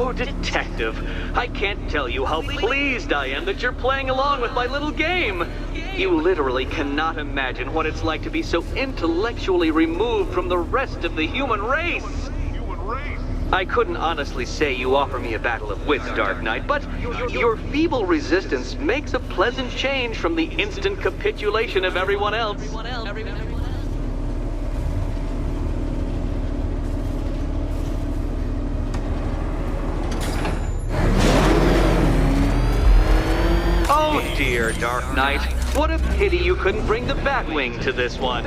Oh, Detective, I can't tell you how pleased I am that you're playing along with my little game. You literally cannot imagine what it's like to be so intellectually removed from the rest of the human race. I couldn't honestly say you offer me a battle of wits, Dark Knight, but your feeble resistance makes a pleasant change from the instant capitulation of everyone else. Oh dear, Dark Knight. What a pity you couldn't bring the Batwing to this one.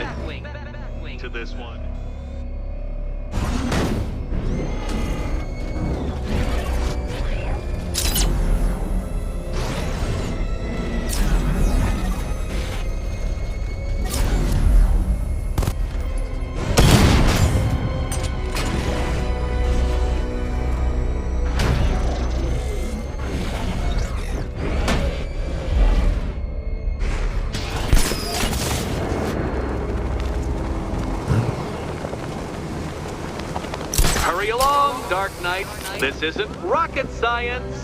Hurry along, Dark Knight. This isn't rocket science.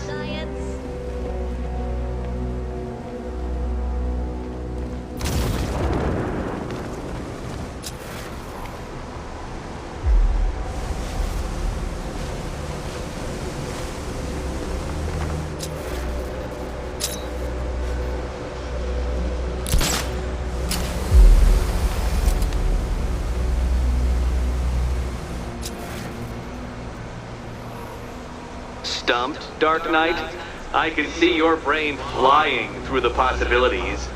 Stumped, Dark Knight? I can see your brain flying through the possibilities.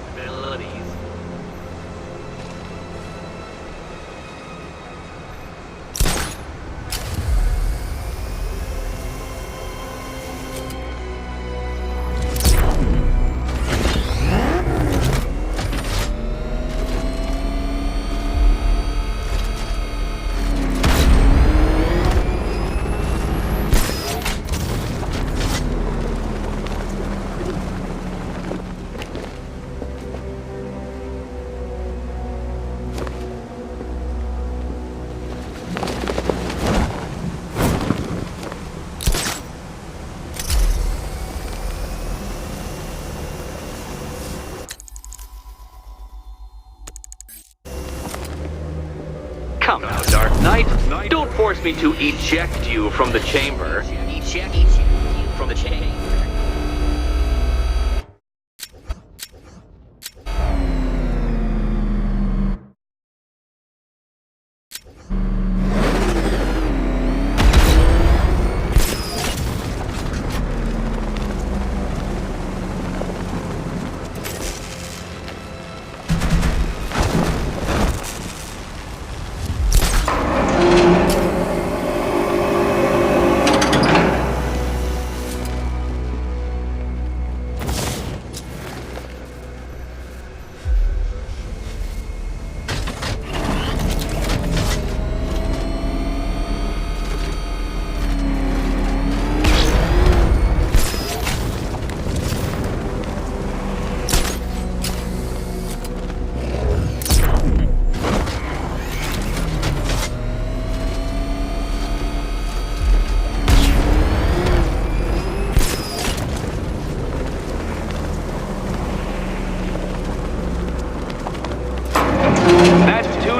Come now, Dark Knight. Don't force me to eject you from the chamber. Eject you from the chamber.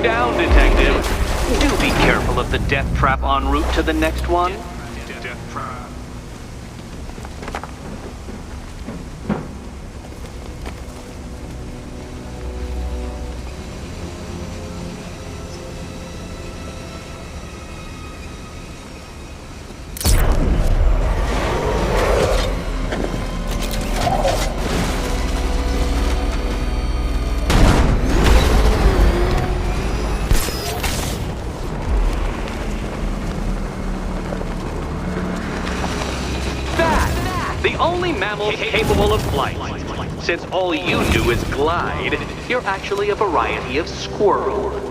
Down, Detective. Do be careful of the death trap en route to the next one. Death trap. The only mammal capable of flight. Since all you do is glide, you're actually a variety of squirrel.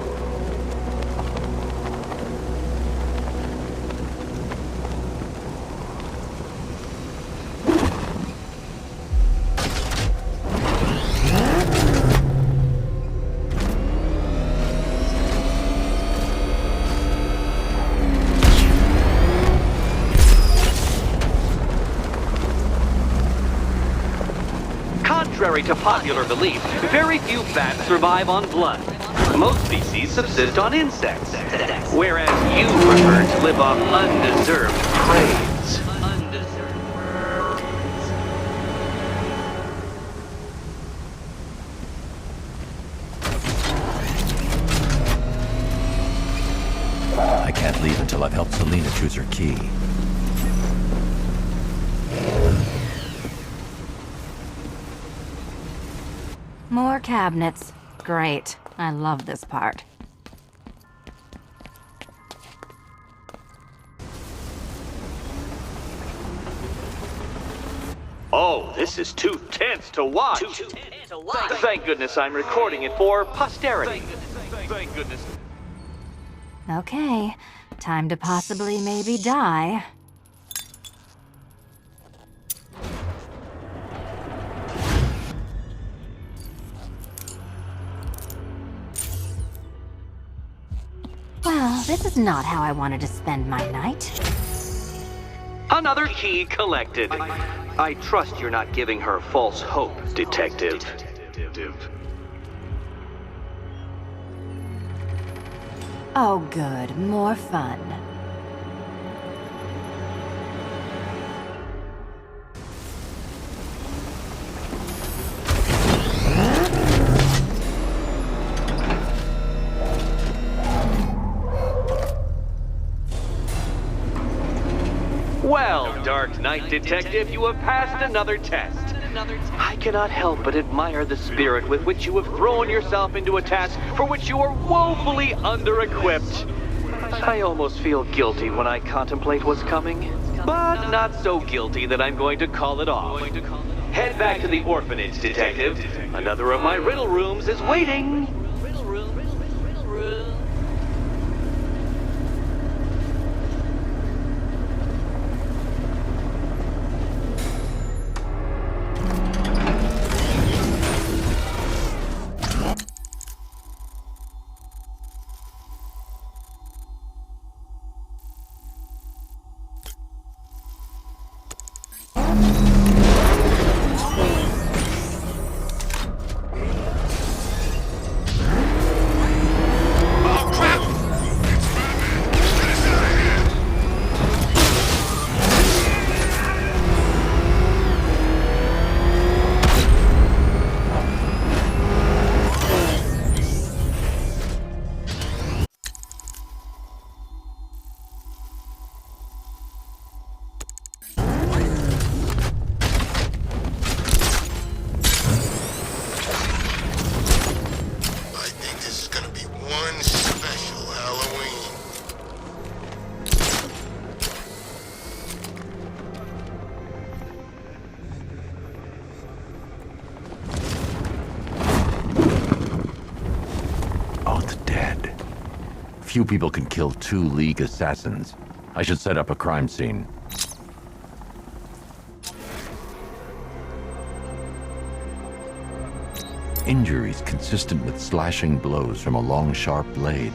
Contrary to popular belief, very few bats survive on blood. Most species subsist on insects, whereas you prefer to live off undeserved praise. I can't leave until I've helped Selena choose her key. More cabinets. Great. I love this part. Oh, this is too tense to watch. Thank goodness I'm recording it for posterity. Thank goodness. Okay. Time to possibly maybe die. Well, this is not how I wanted to spend my night. Another key collected. I trust you're not giving her false hope, Detective. Oh good, more fun. Well, Dark Knight Detective, you have passed another test. I cannot help but admire the spirit with which you have thrown yourself into a task for which you are woefully under-equipped. I almost feel guilty when I contemplate what's coming, but not so guilty that I'm going to call it off. Head back to the orphanage, Detective. Another of my riddle rooms is waiting. Few people can kill 2 League assassins. I should set up a crime scene. Injuries consistent with slashing blows from a long, sharp blade.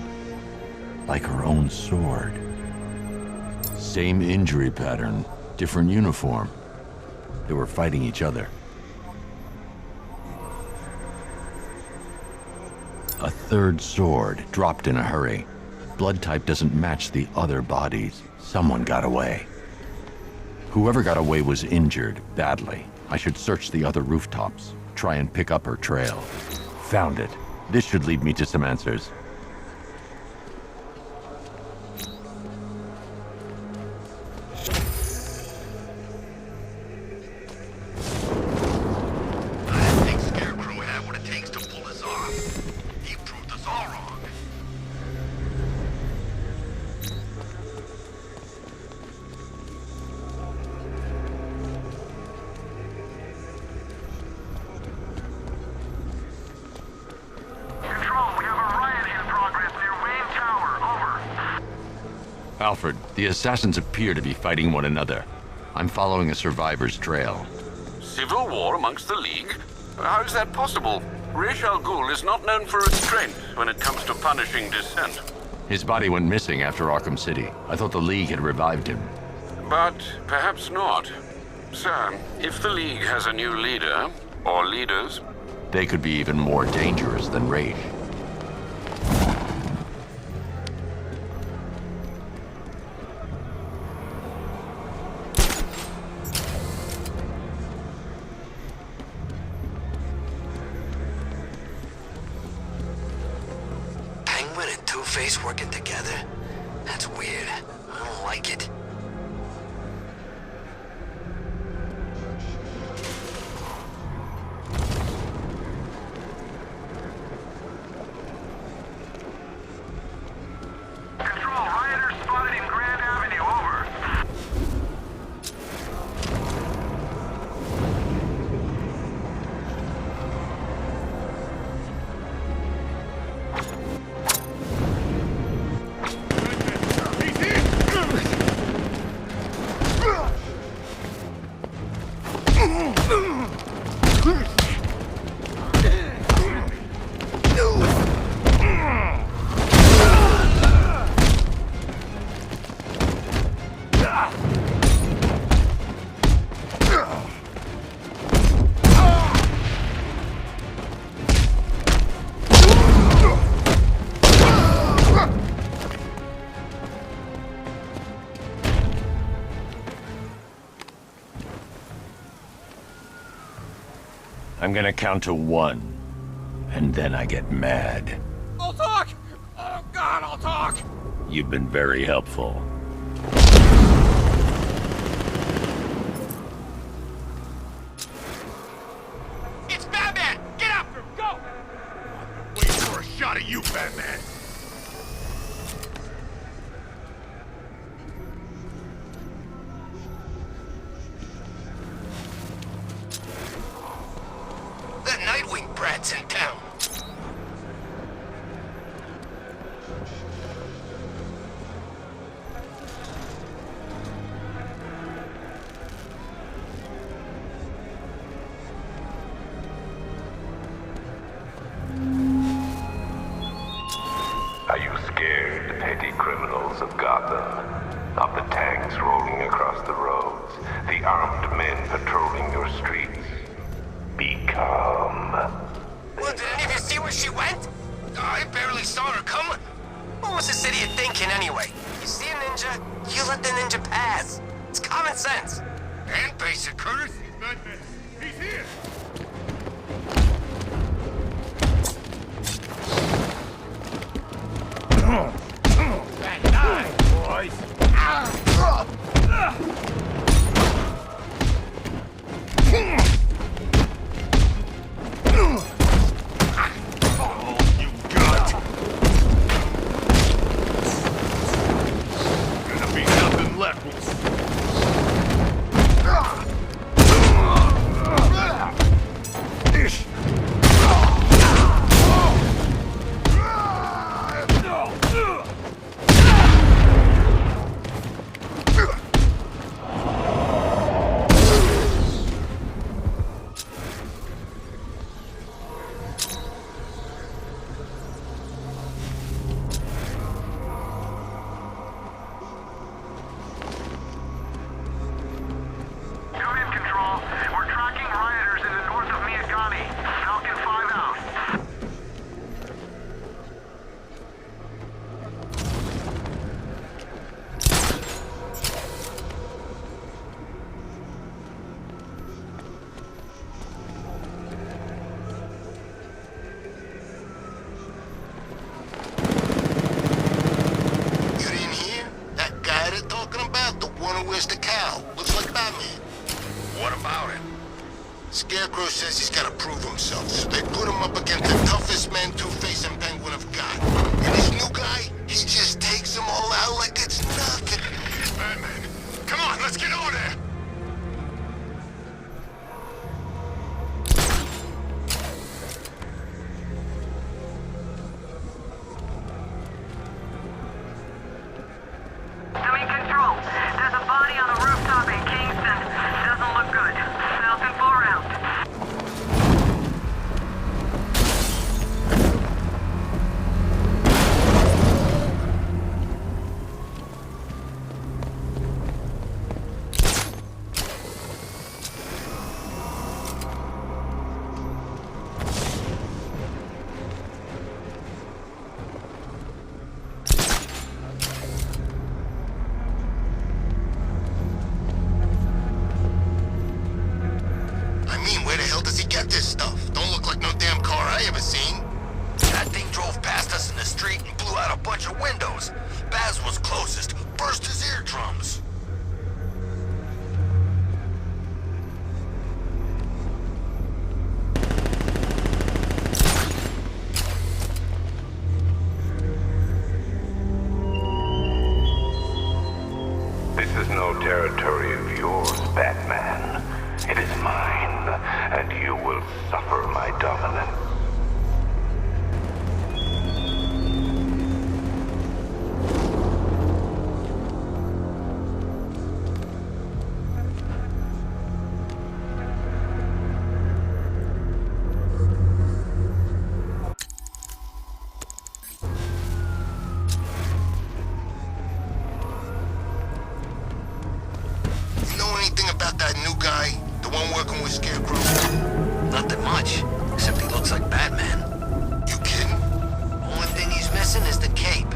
Like her own sword. Same injury pattern, different uniform. They were fighting each other. A third sword, dropped in a hurry. Blood type doesn't match the other bodies. Someone got away. Whoever got away was injured, badly. I should search the other rooftops, try and pick up her trail. Found it. This should lead me to some answers. Alfred, the assassins appear to be fighting one another. I'm following a survivor's trail. Civil war amongst the League? How is that possible? Ra's al Ghul is not known for restraint when it comes to punishing dissent. His body went missing after Arkham City. I thought the League had revived him. But perhaps not. Sir, if the League has a new leader, Or leaders. They could be even more dangerous than Raish. Penguin and Two-Face working together? That's weird. I don't like it. Control, rioters spotted in Grand Avenue, over. I'm gonna count to 1, and then I get mad. I'll talk! Oh God, I'll talk! You've been very helpful. It's Batman! Get after him! Go! Wait for a shot at you, Batman! That Nightwing brat's in town. Are you scared, petty criminals of Gotham? Of the tanks rolling across the roads, the armed men patrolling your streets? Be calm. Well, did any of you see where she went? I barely saw her come. What was this idiot thinking anyway? You see a ninja, you let the ninja pass. It's common sense. And basic courtesy. Batman, he's here! That dive, boys! All you got! Gonna be nothing left. Ish! Come in, Control. We're tracking rioters in the north of Miyagani. Falcon 5 out. You didn't hear? That guy they're talking about, the one who wears the cowl, looks like Batman. What about it? Scarecrow says he's gotta prove himself, so they put him up against the toughest man Two-Face and Penguin have got. And this new guy, he just takes them all out like it's nothing. Batman, come on, let's get over there! I'm in Control. There's a body on a rooftop in Kingston. Doesn't look good. Falcon 4 out. territory of yours, Batman. It is mine, and you will suffer my dominance. You know anything about that new guy? The one working with Scarecrow? Nothing much, except he looks like Batman. You kidding? Only thing he's missing is the cape.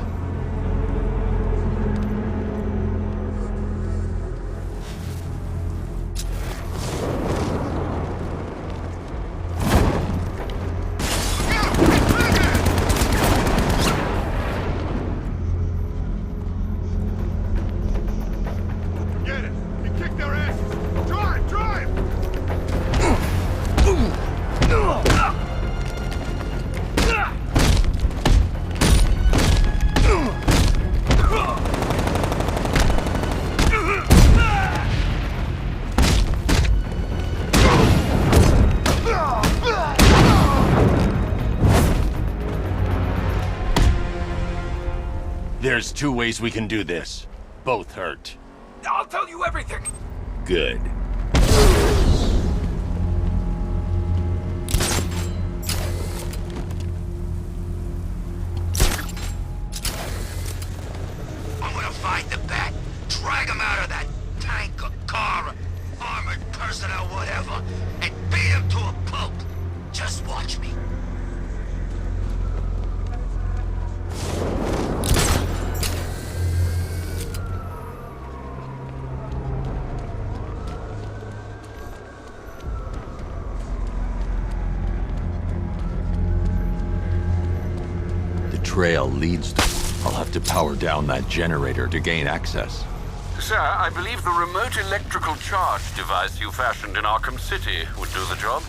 Get it! You kicked their asses! Drive! Drive! There's two ways we can do this. Both hurt. I'll tell you everything! Good. I'm gonna find the Bat, drag him out of that tank or car, armored personnel, whatever, and beat him to a pulp. Just watch me. The trail leads to... I'll have to power down that generator to gain access. Sir, I believe the remote electrical charge device you fashioned in Arkham City would do the job.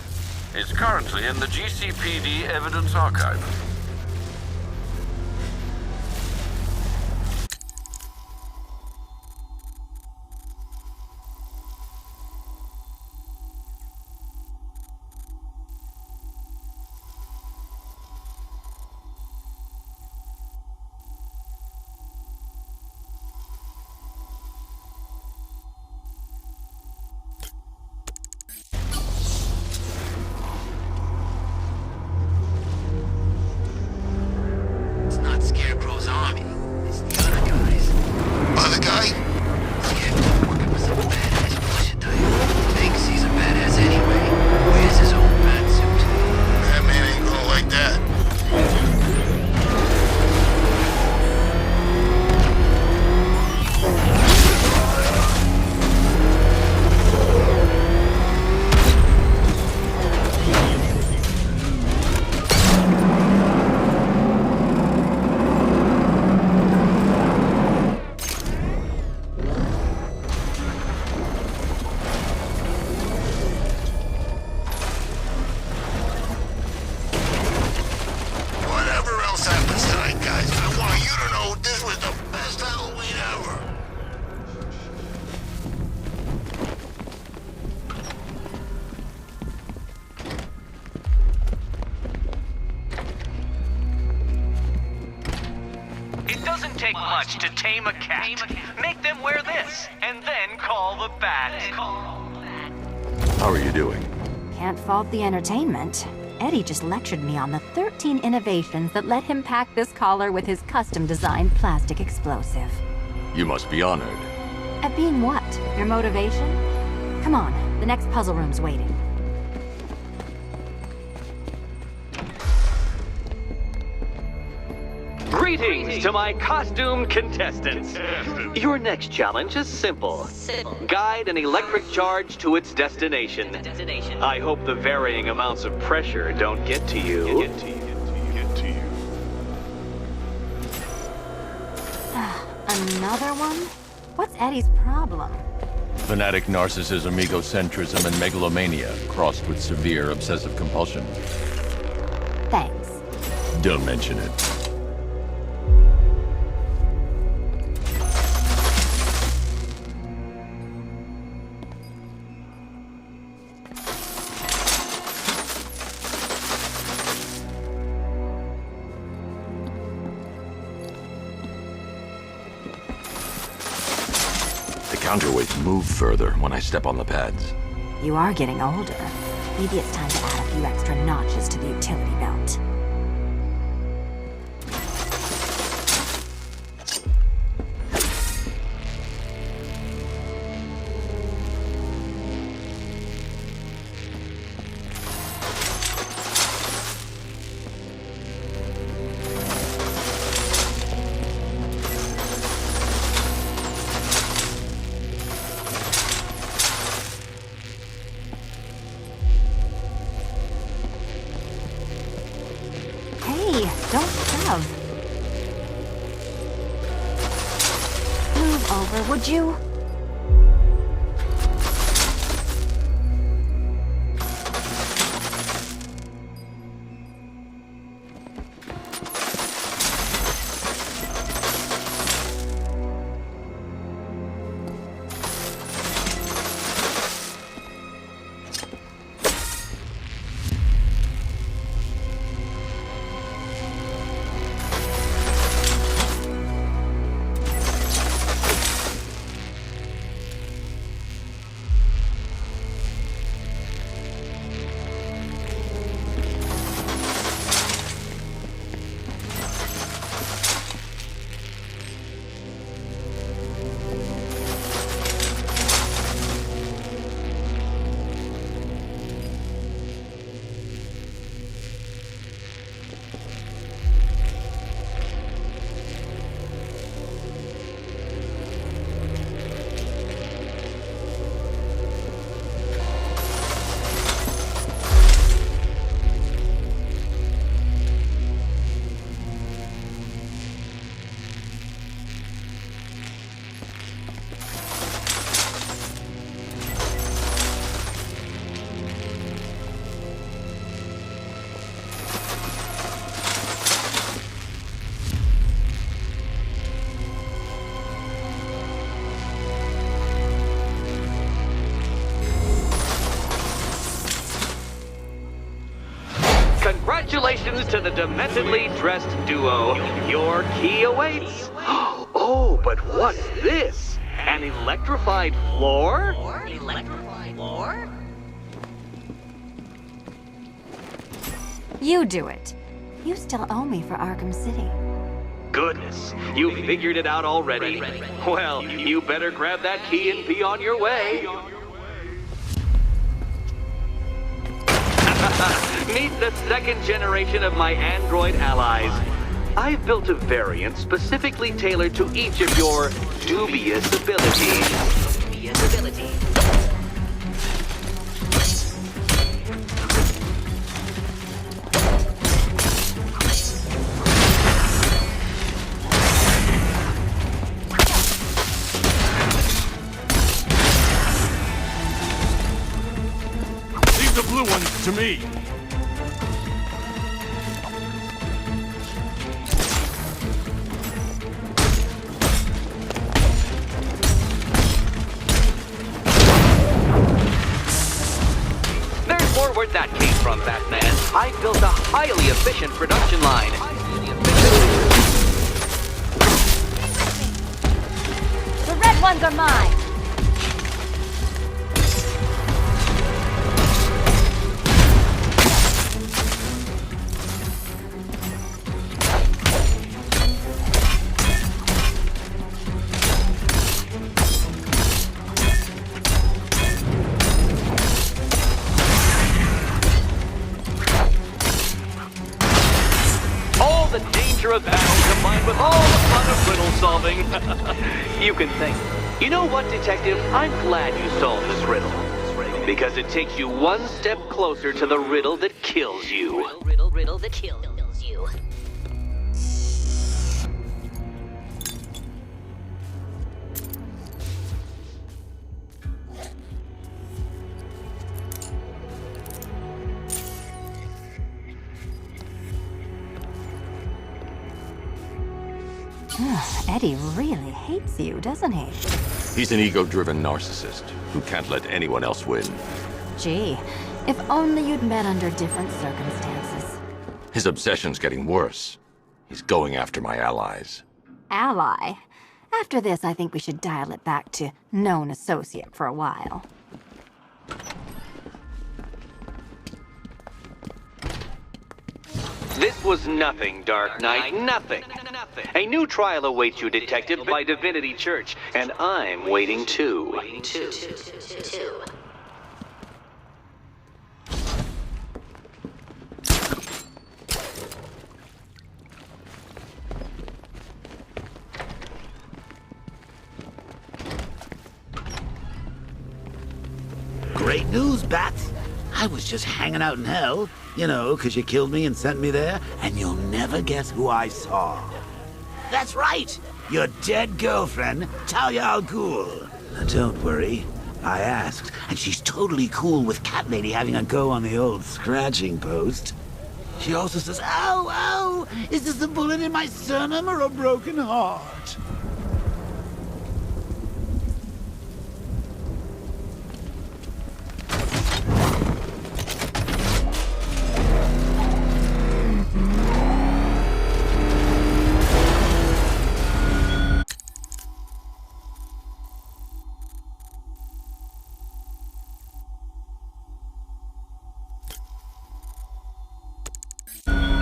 It's currently in the GCPD evidence archive. It's not Scarecrow's army. It's the other guys. Other guy? Scarecrow's working with some badass bullshit. Thinks he's a badass anyway. Wears his own bat suit. That man ain't gonna like that. Whatever else happens tonight, guys, I want you to know this was the best Halloween ever. It doesn't take much to tame a cat. Make them wear this, and then call the Bat. How are you doing? Can't fault the entertainment. Eddie just lectured me on the 13 innovations that let him pack this collar with his custom-designed plastic explosive. You must be honored. At being what? Your motivation? Come on, the next puzzle room's waiting. Greetings to my costumed contestants. Your next challenge is simple. Guide an electric charge to its destination. I hope the varying amounts of pressure don't get to you. Another one? What's Eddie's problem? Fanatic narcissism, egocentrism, and megalomania, crossed with severe obsessive compulsion. Thanks. Don't mention it. counterweights move further when I step on the pads. You are getting older. Maybe it's time to add a few extra notches to the utility belt. Don't shove. Move over, would you? Congratulations to the dementedly dressed duo. Your key awaits. Oh, but what's this? An electrified floor? Electrified floor? You do it. You still owe me for Arkham City. Goodness, you figured it out already. Well, you better grab that key and be on your way. Meet the second generation of my android allies. I've built a variant specifically tailored to each of your dubious abilities. Leave the blue ones to me. Where that came from, Batman. I built a highly efficient production line. The red ones are mine! Of battle combined with all the fun of riddle solving. You can think. You know what, Detective? I'm glad you solved this riddle. Because it takes you one step closer to the riddle that kills you. Riddle that kills you. Eddie really hates you, doesn't he? He's an ego-driven narcissist who can't let anyone else win. Gee, if only you'd met under different circumstances. His obsession's getting worse. He's going after my allies. Ally? After this, I think we should dial it back to known associate for a while. This was nothing, Dark Knight, nothing. A new trial awaits you, Detective, by Divinity Church, and I'm waiting too. Great news, Bats. I was just hanging out in hell, you know, 'cause you killed me and sent me there, and you'll never guess who I saw. That's right, your dead girlfriend, Talia al Ghul. Now, don't worry, I asked, and she's totally cool with Cat Lady having a go on the old scratching post. She also says, ow, ow, is this a bullet in my sternum or a broken heart?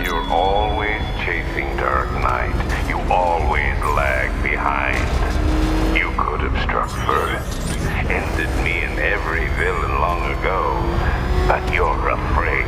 You're always chasing Dark Knight. You always lag behind. You could have struck first, ended me and every villain long ago, but you're afraid.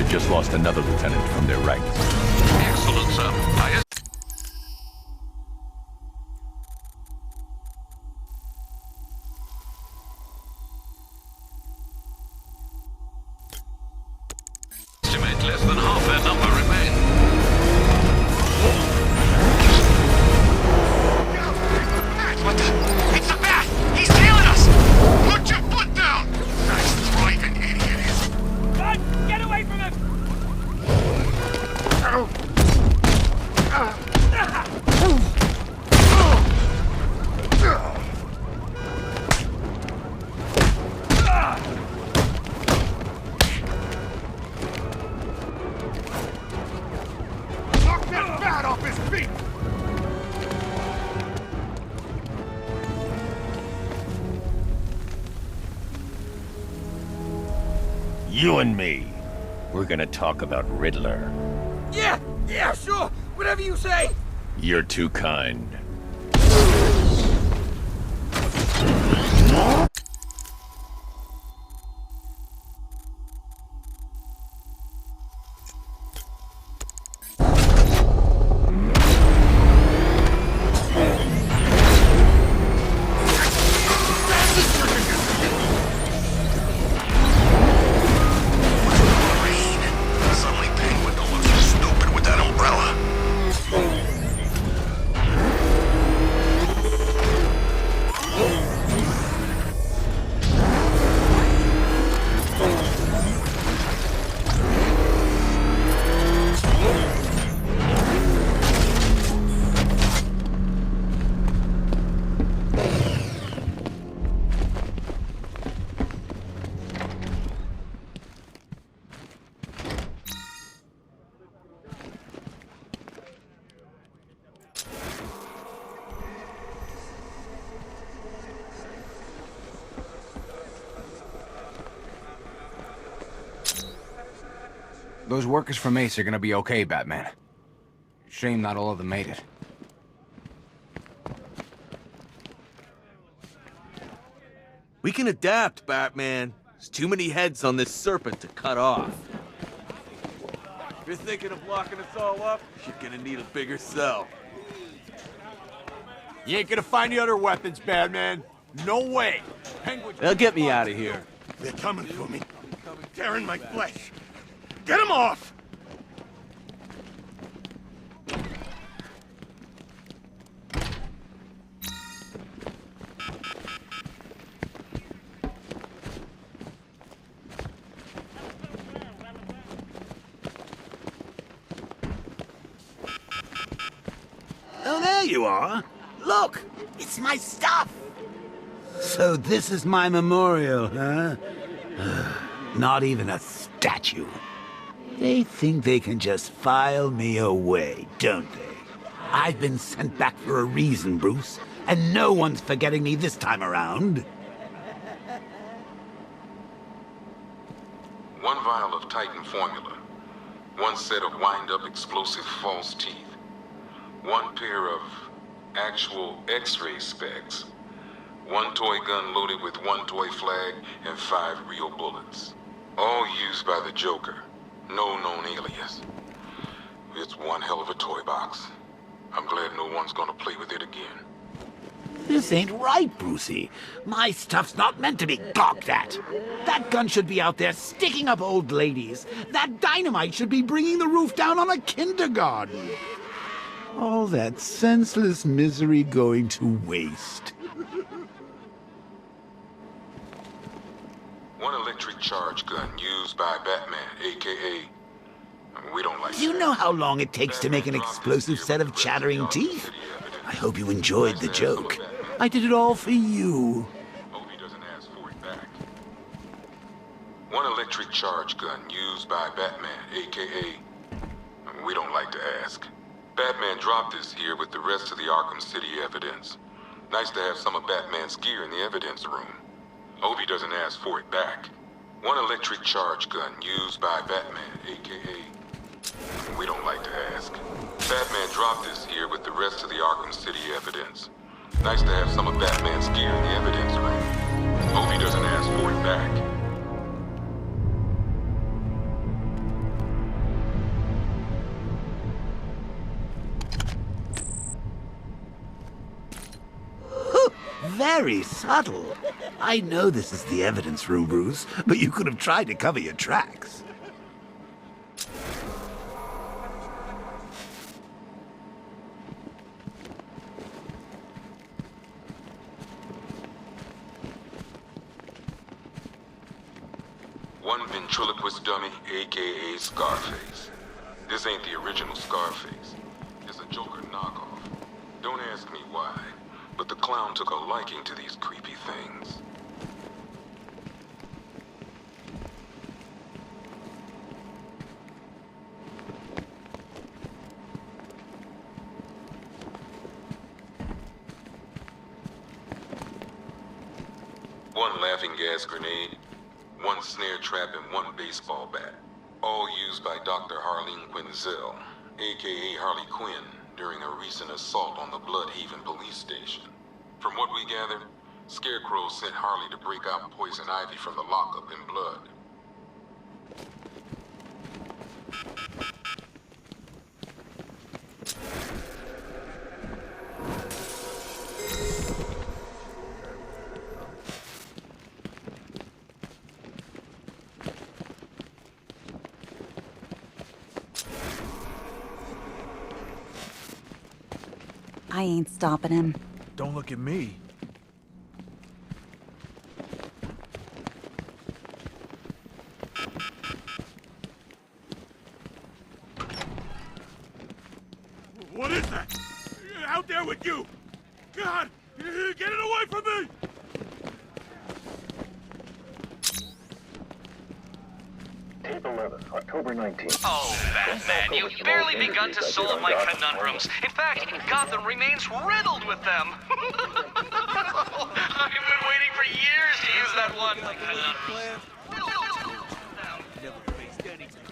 Just lost another lieutenant from their ranks. Excellent, sir. Estimate less than half their number remain. What the? It's the bat! He's tailing us! Put your foot down! Nice driving, idiot! God, get away from him! Knock that bat off his feet! You and me, we're gonna talk about Riddler. Yeah, sure! Whatever you say! You're too kind. Those workers from Ace are gonna be okay, Batman. Shame not all of them made it. We can adapt, Batman. There's too many heads on this serpent to cut off. If you're thinking of locking us all up, you're gonna need a bigger cell. You ain't gonna find the other weapons, Batman. No way. Penguin. They'll get me out of here. They're coming for me. Tearing my flesh. Get them off! Oh, there you are. Look, it's my stuff. So this is my memorial, huh? Not even a statue. They think they can just file me away, don't they? I've been sent back for a reason, Bruce, and no one's forgetting me this time around. One vial of Titan formula. One set of wind-up explosive false teeth. One pair of actual X-ray specs. One toy gun loaded with one toy flag and 5 real bullets. All used by the Joker. No known alias. It's one hell of a toy box. I'm glad no one's gonna play with it again. This ain't right, Brucey. My stuff's not meant to be gawked at. That gun should be out there sticking up old ladies. That dynamite should be bringing the roof down on a kindergarten. All that senseless misery going to waste. One electric charge gun used by Batman, a.k.a. We don't like Do you know how long it takes to make an explosive set of chattering teeth? I hope you enjoyed the joke. I did it all for you. Hope he doesn't ask for it back. One electric charge gun used by Batman, a.k.a. We don't like to ask. Batman dropped this here with the rest of the Arkham City evidence. Nice to have some of Batman's gear in the evidence room. Hope he doesn't ask for it back. One electric charge gun used by Batman, a.k.a. We don't like to ask. Batman dropped this here with the rest of the Arkham City evidence. Nice to have some of Batman's gear in the evidence room. Hope he doesn't ask for it back. Very subtle. I know this is the evidence room, Bruce, but you could have tried to cover your tracks. One ventriloquist dummy, a.k.a. Scarface. This ain't the original Scarface. It's a Joker knockoff. Don't ask me why, but the clown took a liking to these creepy things. One laughing gas grenade, one snare trap, and one baseball bat. All used by Dr. Harleen Quinzel, a.k.a. Harley Quinn, during a recent assault on the Bloodhaven police station. From what we gathered, Scarecrow sent Harley to break out Poison Ivy from the lockup in Blood. I ain't stopping him. Don't look at me. What is that? Out there with you! God! Get it away from me! Tape 11, October 19th. Oh, Batman, you've barely begun to solve my conundrums. In fact, Gotham remains riddled with them. I've been waiting for years to use that one. Never faced anything.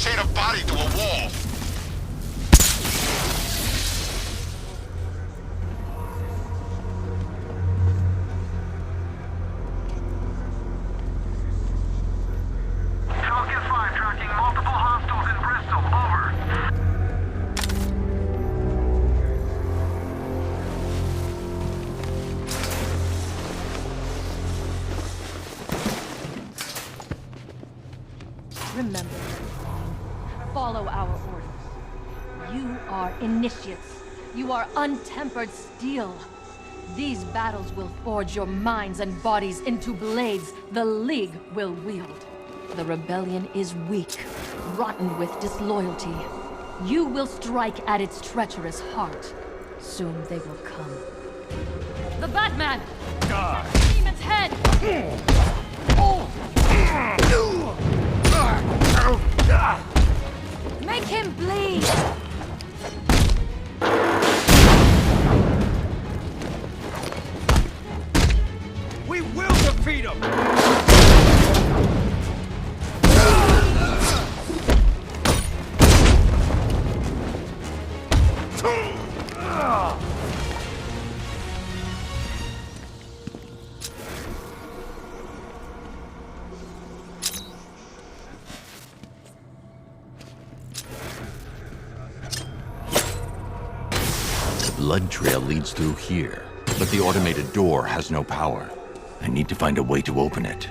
chain a body to a wall. Falcon 5 tracking multiple hostiles in Bristol. Over. Remember, follow our orders. You are initiates. You are untempered steel. These battles will forge your minds and bodies into blades the League will wield. The rebellion is weak, rotten with disloyalty. You will strike at its treacherous heart. Soon they will come. The Batman! Die! Demon's head! Make him bleed! We will defeat him! The blood trail leads through here, but the automated door has no power. I need to find a way to open it.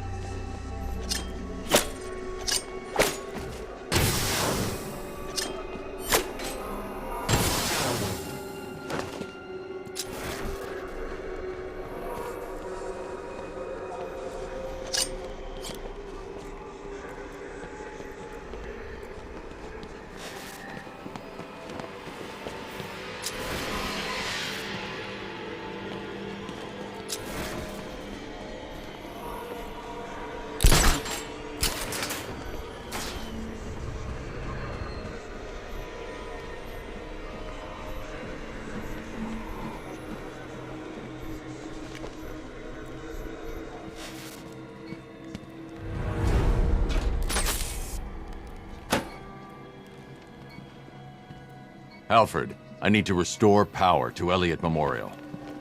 Alfred, I need to restore power to Elliott Memorial.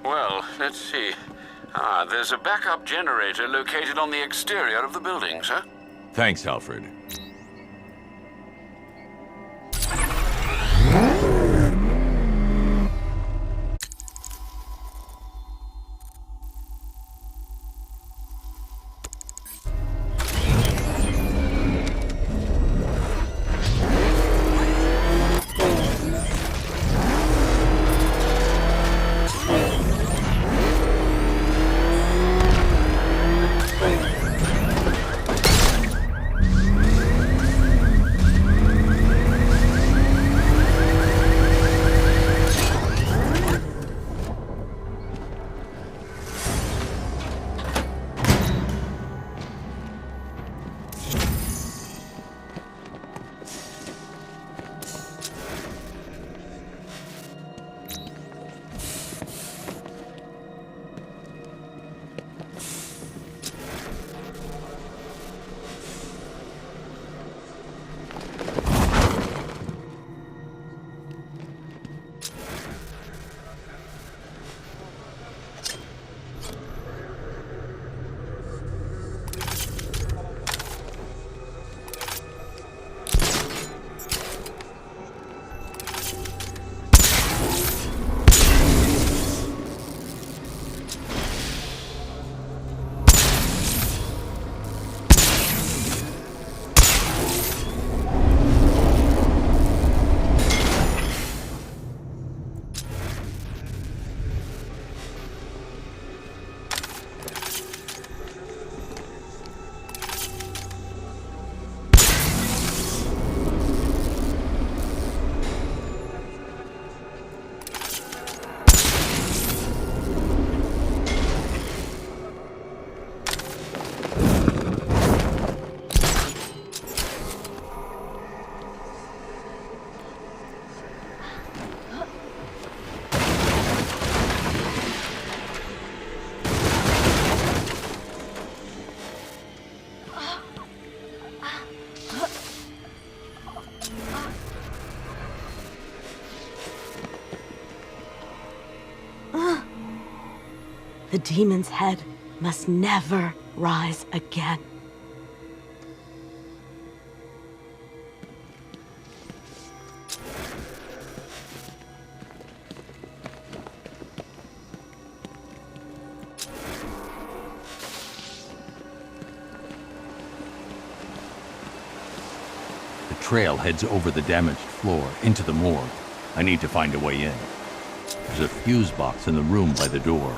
Well, let's see. There's a backup generator located on the exterior of the building, sir. Thanks, Alfred. The demon's head must never rise again. The trail heads over the damaged floor into the morgue. I need to find a way in. There's a fuse box in the room by the door.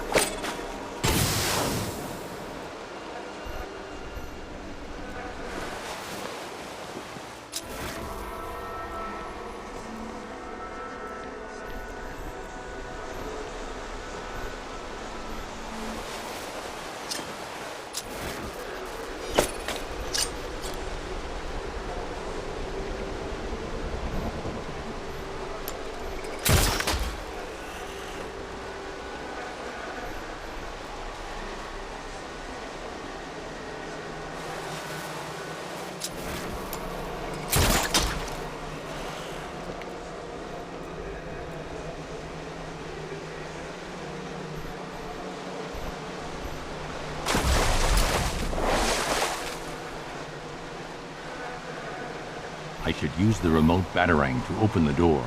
I should use the remote batarang to open the door.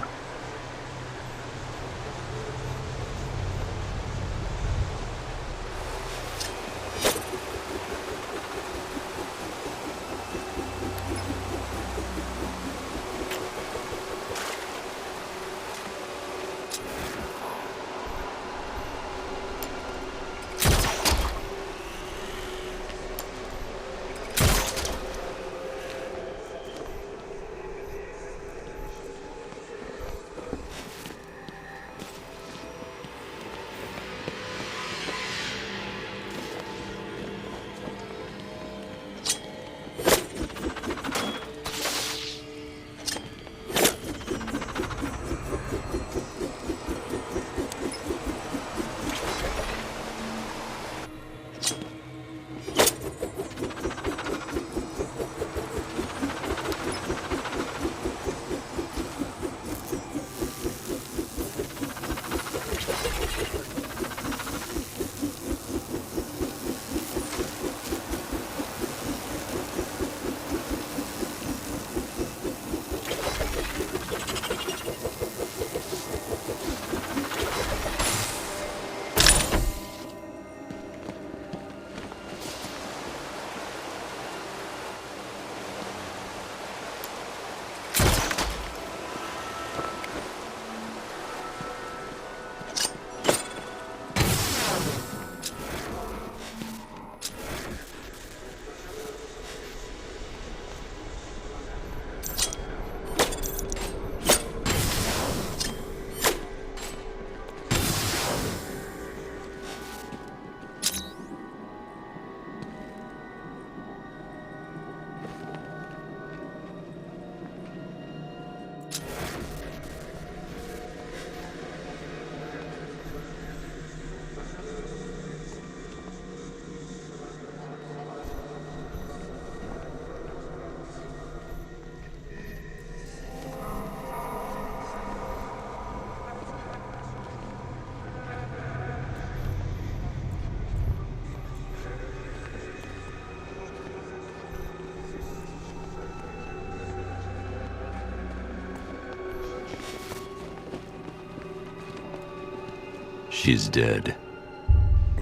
She's dead.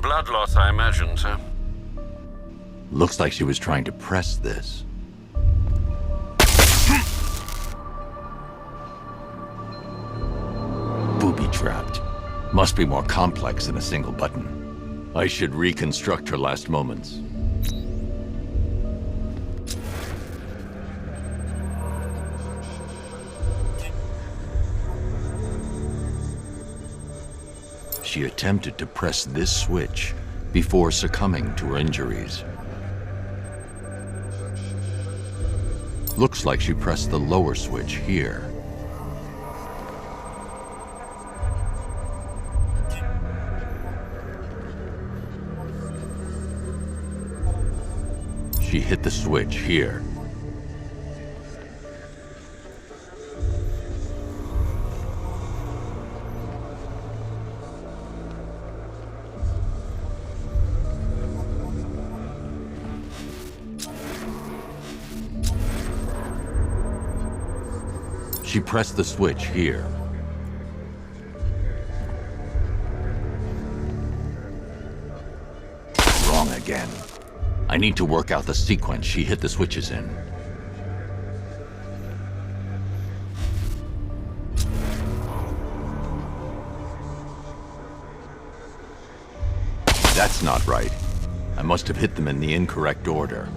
Blood loss, I imagine, sir. Looks like she was trying to press this. Booby-trapped. Must be more complex than a single button. I should reconstruct her last moments. She attempted to press this switch before succumbing to her injuries. Looks like she pressed the lower switch here. She hit the switch here. She pressed the switch here. Wrong again. I need to work out the sequence she hit the switches in. That's not right. I must have hit them in the incorrect order.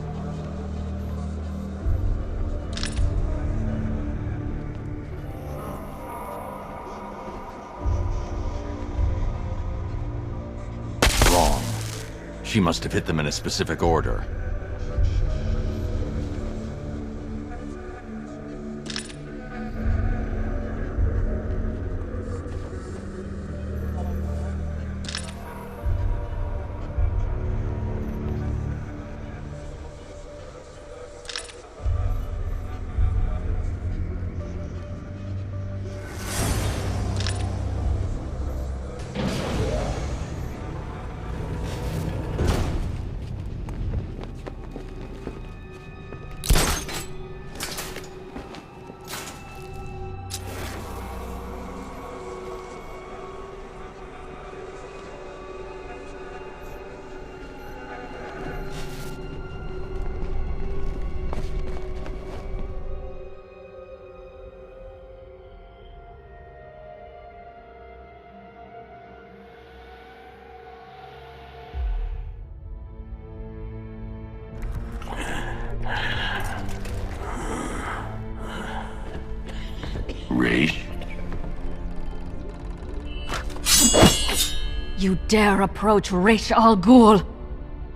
Wrong. She must have hit them in a specific order. Raish? You dare approach Raish Al Ghul?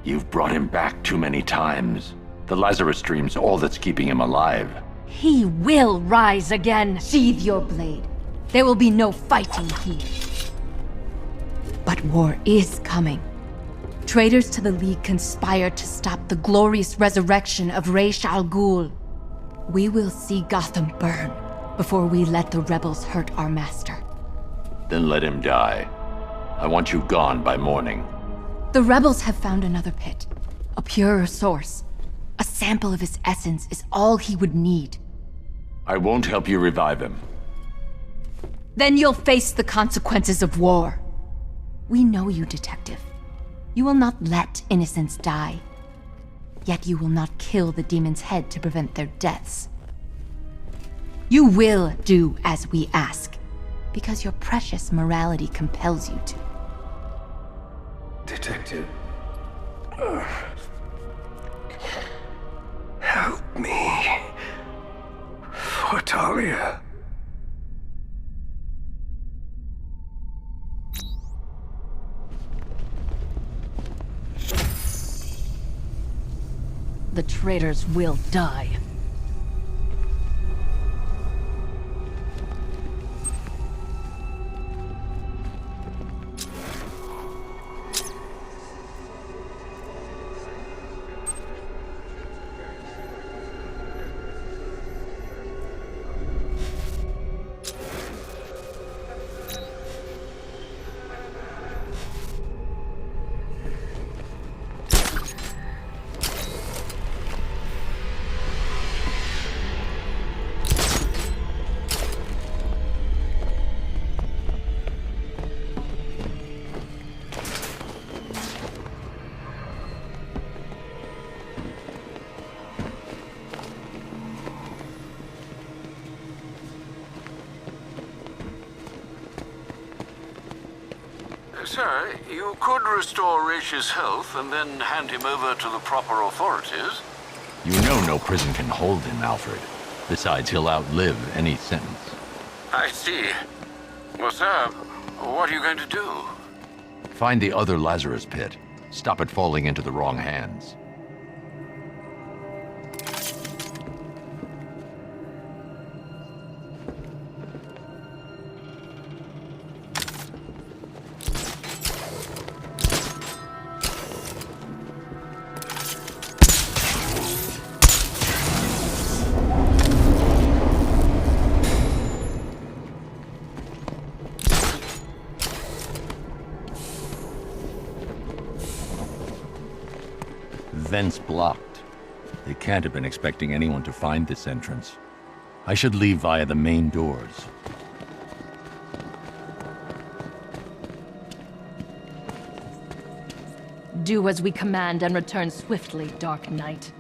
You've brought him back too many times. The Lazarus Stream's all that's keeping him alive. He will rise again. Sheathe your blade. There will be no fighting here. But war is coming. Traitors to the League conspire to stop the glorious resurrection of Raish Al Ghul. We will see Gotham burn before we let the rebels hurt our master. Then let him die. I want you gone by morning. The rebels have found another pit. A purer source. A sample of his essence is all he would need. I won't help you revive him. Then you'll face the consequences of war. We know you, Detective. You will not let innocents die. Yet you will not kill the demon's head to prevent their deaths. You will do as we ask, because your precious morality compels you to. Detective. Help me. For Talia. The traitors will die. Sir, you could restore Raish's health and then hand him over to the proper authorities. You know no prison can hold him, Alfred. Besides, he'll outlive any sentence. I see. Well, sir, what are you going to do? Find the other Lazarus pit. Stop it falling into the wrong hands. Vents blocked. They can't have been expecting anyone to find this entrance. I should leave via the main doors. Do as we command and return swiftly, Dark Knight.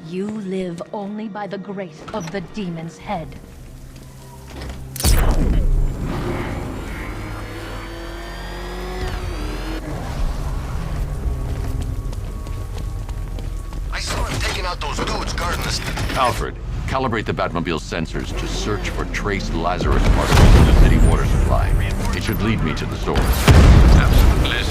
You live only by the grace of the demon's head. I saw him taking out those dudes guarding us. Alfred, calibrate the Batmobile's sensors to search for trace Lazarus particles in the city water supply. It should lead me to the source. Absolutely.